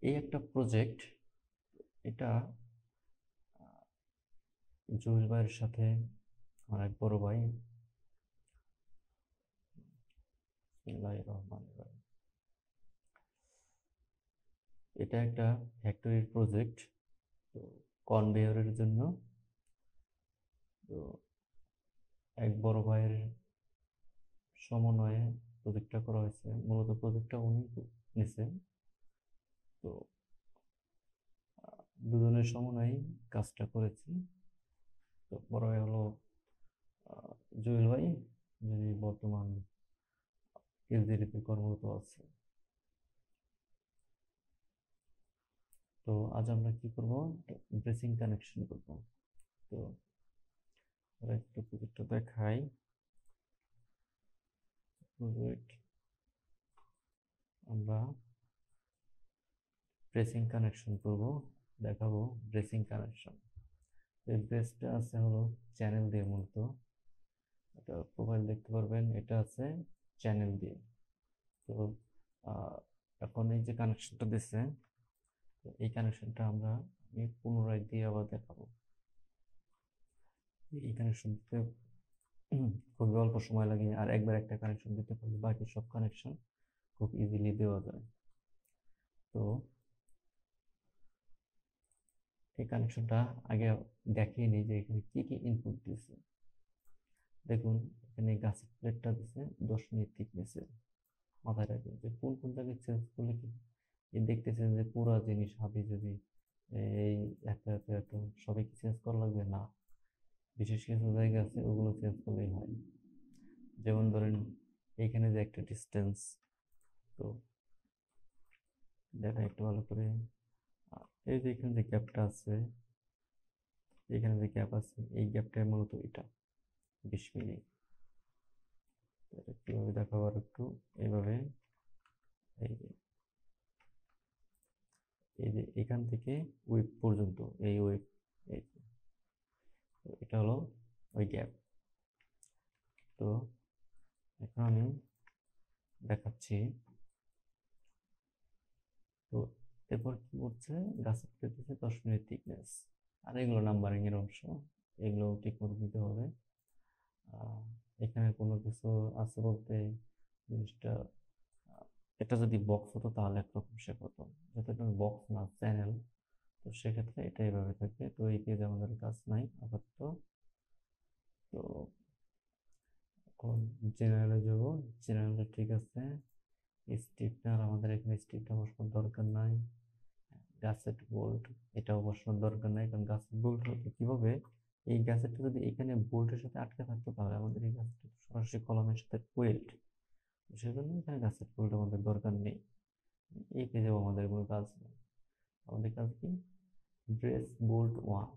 এই একটা প্রজেক্ট, এটা জুয়েল ভাইয়ের সাথে আমার এক বড় ভাই, বিসমিল্লাহির রহমানির রহিম। এটা একটা ফ্যাক্টরির প্রজেক্ট, তো কনভেয়রের জন্য। তো এক বড় ভাইয়ের সমন্বয়ে প্রজেক্টটা করা হয়েছে, মূলত প্রজেক্টটা উনি নিছেন। তো দুজনের সমন্বয়ে কাজটা করেছি। তো বড় ভাই হলো জুয়েল ভাই, যিনি বর্তমান এসডিডিতে কর্মরত আছে। তো আজ আমরা কি করব, ব্রেসিং কানেকশন করব। তো একটু প্রজেক্টটা দেখাই। প্রজেক্ট আমরা ব্রেসিং কানেকশন করব, দেখাবো ব্রেসিং কানেকশন। এই ব্রেসটা আছে হলো চ্যানেল দিয়ে, মূলত এটা প্রোফাইল দেখতে পারবেন, এটা আছে চ্যানেল দিয়ে। তো এখন এই যে কানেকশনটা দিচ্ছে, এই কানেকশনটা আমরা পুনরায় দিয়ে আবার দেখাবো। এই কানেকশন দিতে খুবই অল্প সময় লাগে, আর একবার একটা কানেকশন দিতে পারলে বাকি সব কানেকশন খুব ইজিলি দেওয়া যায়। তো এই কানেকশনটা আগে দেখিয়ে নিই যে এখানে কি কি ইনপুট দিয়েছে। দেখুন, এখানে গাছের প্লেটটা দিচ্ছে 10 মিনিট থিকনেসের। মাথায় রাখবেন যে কোন কোন জায়গায় চেঞ্জ করলে কি দেখতেছেন যে পুরো জিনিস হবে, যদি এই এত এত এত সবাই কি চেঞ্জ করা লাগবে না, বিশেষ কিছু জায়গা আছে ওগুলো চেঞ্জ করলেই হয়। যেমন ধরেন এইখানে যে একটা ডিস্টেন্স, তো দেখা একটু ভালো করে, এই যে এখানে যে গ্যাপটা আছে, এখানে যে গ্যাপ আছে, এই গ্যাপটা মূলত এটা 20 মিলি। এটা কিভাবে দেখাবো আর একটু, এইভাবে এই যে এখান থেকে ওয়েব পর্যন্ত, এই ওয়েব, এই এটা হলো ওই গ্যাপ। তো এখন আমি দেখাচ্ছি। তো এরপর কি করছে, গাছের কেটেছে 10 মিনিট থিকনেস, আর এগুলো নাম্বারিং এর অংশ, এগুলো ঠিক করে দিতে হবে। এখানে কোনো কিছু আছে বলতে, জিনিসটা এটা যদি বক্স হতো তাহলে একরকম শেপ হতো, যেহেতু এটা বক্স না চ্যানেল, তো সেক্ষেত্রে এটা এইভাবে থাকে। তো এই পেজে আমাদের কাজ নাই আপাতত। তো এখন জেনারেলে যাবো, জেনারেলে ঠিক আছে। স্টিফনার, আমাদের এখানে স্টিফনার বসানোর দরকার নাই। গ্যাসেট বোল্ট, এটাও বসানোর দরকার নাই, কারণ গ্যাসেট বোল্ট হতে কিভাবে, এই গ্যাসেটটা যদি এখানে বোল্টের সাথে আটকে থাকতো তাহলে আমাদের এই গ্যাসেটটা সরাসরি কলমের সাথে ওয়েল্ড, সেজন্য এখানে গ্যাসেট বোল্ট আমাদের দরকার নেই। এই পেজেও আমাদের কোনো কাজ নেই। আমাদের কাজ কি, ব্রেস বোল্ট ওয়ান,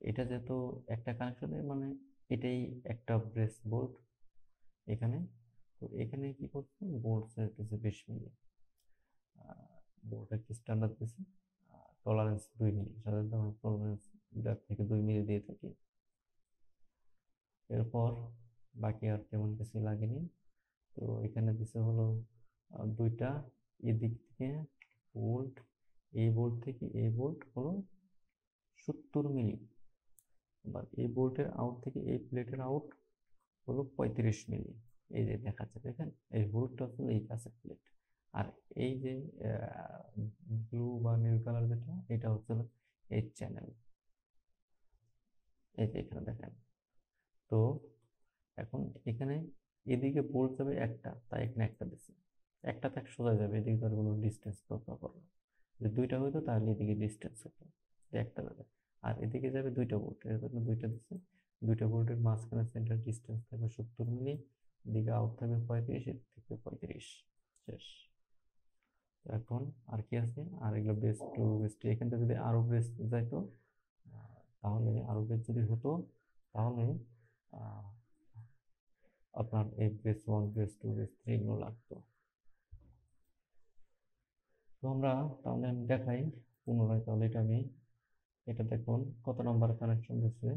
এটা যেহেতু একটা কানেকশনের মানে এটাই একটা ব্রেস বোল্ট এখানে। তো এখানে কি করছে, বোল্ট চাইতেছে 20 মিলি, বোল্ট একটা স্ট্যান্ডার্ড দিয়েছে, টলারেন্স 2 মিলি, সাধারণত আমরা টলারেন্স 1 থেকে 2 মিলি দিয়ে থাকি। এরপর বাকি আর তেমন কিছু লাগেনি। তো এখানে দিছে হলো দুইটা, এদিক থেকে বোল্ট, এই বোল্ট থেকে এই বোল্ট হলো 70 মিলি, আবার এই বোল্টের আউট থেকে এই প্লেটের আউট হলো 35 মিলি। এই যে দেখাচ্ছে, দেখেন এই বোল্টটা হলো এই কাছের প্লেট, আর এই যে ব্লু বা নীল কালার যেটা, এটা হচ্ছে এই চ্যানেল, এই যে এখানে দেখেন। তো এখন এখানে এদিকে বোল্ট যাবে একটা, তাই এখানে একটা দিচ্ছে, একটাতে এক সোজা যাবে, এদিকে তার কোনো ডিস্টেন্স রক্ষা করবে। যদি দুইটা হইতো তাহলে এদিকে ডিস্টেন্স হতো, একটা যাবে, আর এদিকে যাবে দুইটা বোল্ট, এর জন্য দুইটা দিচ্ছে। দুইটা বোল্টের মাঝখানে সেন্টার ডিস্টেন্স থাকবে 70 মিলি, এদিকে আউট থাকবে 35, এদিক থেকে 35, শেষ। এখন আর কি আছে, আর এগুলো বেস টু বেস টু, এখান থেকে যদি আরো বেস যাইতো, তাহলে আরো বেস যদি হতো, তাহলে আপনার এই base one base two base three এগুলো লাগতো। তো আমরা, তাহলে আমি দেখাই পুনরায়, তাহলে এটা আমি, এটা দেখুন কত নাম্বার কানেকশন দিচ্ছে।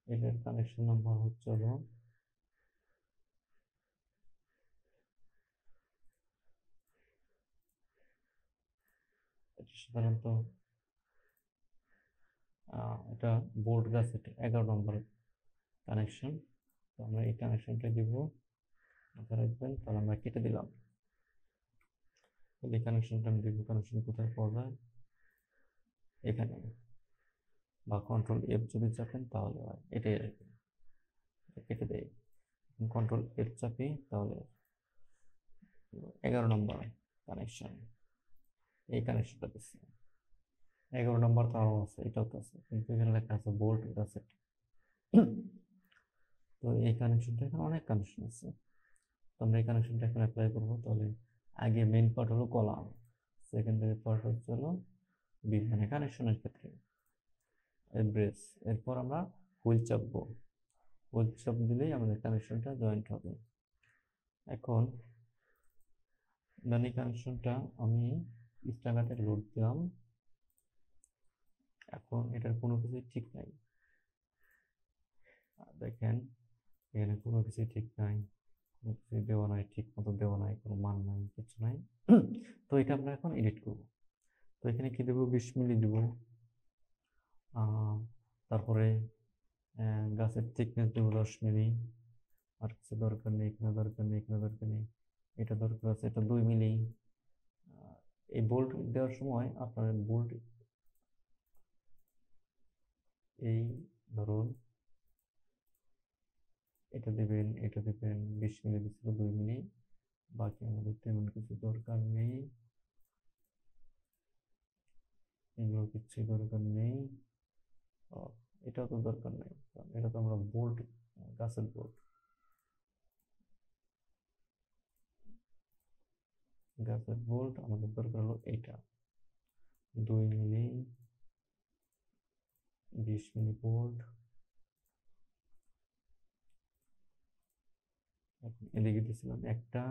এটার কানেকশন নাম্বার হচ্ছে হলো, সাধারণত এটা বোল্ট গাছেট 11 নম্বর কানেকশন। তো আমরা এই কানেকশনটা দিব, মাথায় রাখবেন। তাহলে আমরা কেটে দিলাম। এই কানেকশনটা আমি দিব। কানেকশন কোথায় পাওয়া যায়? এখানে, বা কন্ট্রোল এফ যদি চাপেন তাহলে হয়, এটাই আর কি। কেটে দেয়, কন্ট্রোল এফ চাপি তাহলে 11 নম্বর কানেকশন, এই কানেকশনটা দিচ্ছি। 11 নম্বর তাও আছে, এটাও তো আছে, কিন্তু এখানে লেখা আছে বোল্ট গাছেট। তো এই কানেকশনটা, এখানে অনেক কানেকশন আছে। তো আমরা এই কানেকশনটা এখন অ্যাপ্লাই করবো। তাহলে আগে মেইন পার্ট হলো কলাম, সেকেন্ডারি পার্ট হচ্ছে হলো বি, মানে কানেকশনের ক্ষেত্রে ব্রেস। এরপর আমরা হুইল চাপবো। হুইল চাপ দিলেই আমাদের কানেকশনটা জয়েন্ট হবে। এখন এই কানেকশনটা আমি স্টাগাতে লোড দিলাম। এখন এটার কোনো কিছুই ঠিক নাই, দেখেন এখানে কোনো কিছুই ঠিক নাই, কোনো কিছুই দেওয়া নাই, ঠিক মতো দেওয়া নাই, কোনো মান নাই, কিছু নাই। তো এটা আমরা এখন এডিট করব। তো এখানে কি দেবো? 20 মিলি দেব। তারপরে গাছের থিকনেস দেবো 10 মিলি। আর কিছু দরকার নেই, এখানে দরকার নেই, এখানে দরকার নেই, এটা দরকার আছে, এটা 2 মিলি। এই বোল্ট দেওয়ার সময় আপনার বোল্ট এই ধরুন এটা দেবেন, এটা দেবেন। 20 মিলি দিচ্ছিল, 2 মিলি। বাকি আমাদের তেমন কিছু দরকার নেই, এগুলো কিছু দরকার নেই। এটাও তো দরকার নেই, কারণ এটা তো আমরা বোল্ট, গাছের বোল্ট, গাছের বোল্ট আমাদের দরকার হলো এইটা 2 মিলি, 20 মিলি বোল্ট। এদিকে দিয়েছিলাম একটা,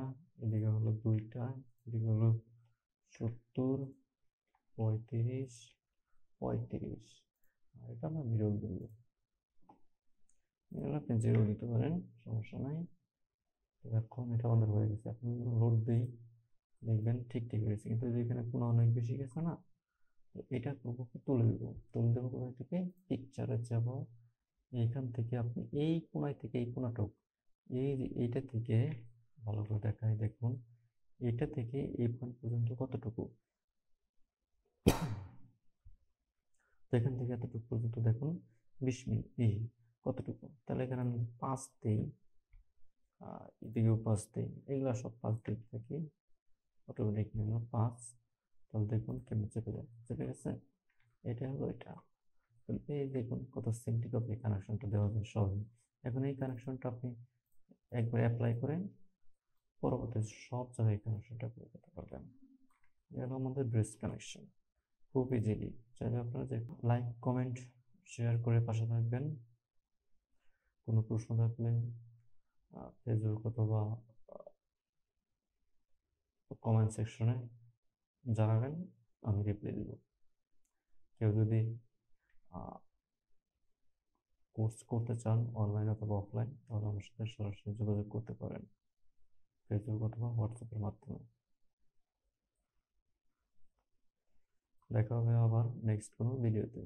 এদিকে হলো দুইটা, এদিকে হলো 70, 35, 35। আর এটা আমরা মিরর দিব। মিরর আপনি জিরো দিতে পারেন, সমস্যা নাই। এখন এটা আমাদের হয়ে গেছে। এখন লোড দিই, দেখবেন ঠিক ঠিক হয়েছে। কিন্তু যেখানে কোনো অনেক বেশি গেছে না, তো এটা করবো কি, তুলে দেবো। তুলে দেবো কোথায় থেকে? পিকচারে যাব। এইখান থেকে আপনি এই কোনায় থেকে এই কোনাটুক, এই যে এইটা থেকে, ভালো করে দেখাই দেখুন, এটা থেকে এই পয়েন্ট পর্যন্ত কতটুকু, তো এখান থেকে এতটুকু পর্যন্ত দেখুন 20 মিনিট। এই কতটুকু? তাহলে এখানে আমি 5 দিই, এদিকেও 5 দিই, এগুলো সব 5 দিক থাকি, অটোমেটিক নিল 5। তাহলে দেখুন কেমন চেপে যায়, চেপে গেছে। এটা হলো এটা। এই দেখুন কত সিম্পলি আপনি কানেকশনটা দেওয়া যায় সহজে। এখন এই কানেকশনটা আপনি একবার অ্যাপ্লাই করে পরবর্তী সব জায়গায় কানেকশনটা করে দিতে পারবেন। এটা আমাদের ব্রেস কানেকশন, খুব ইজিলি। চাইলে আপনারা যে লাইক, কমেন্ট, শেয়ার করে পাশে থাকবেন। কোনো প্রশ্ন থাকলে ফেসবুক অথবা কমেন্ট সেকশনে জানাবেন, আমি রিপ্লাই দেব। কেউ যদি কোর্স করতে চান অনলাইন অথবা অফলাইন, তাহলে আমার সাথে সরাসরি যোগাযোগ করতে পারেন ফেসবুক অথবা হোয়াটসঅ্যাপের মাধ্যমে। দেখা হবে আবার নেক্সট কোনো ভিডিওতে।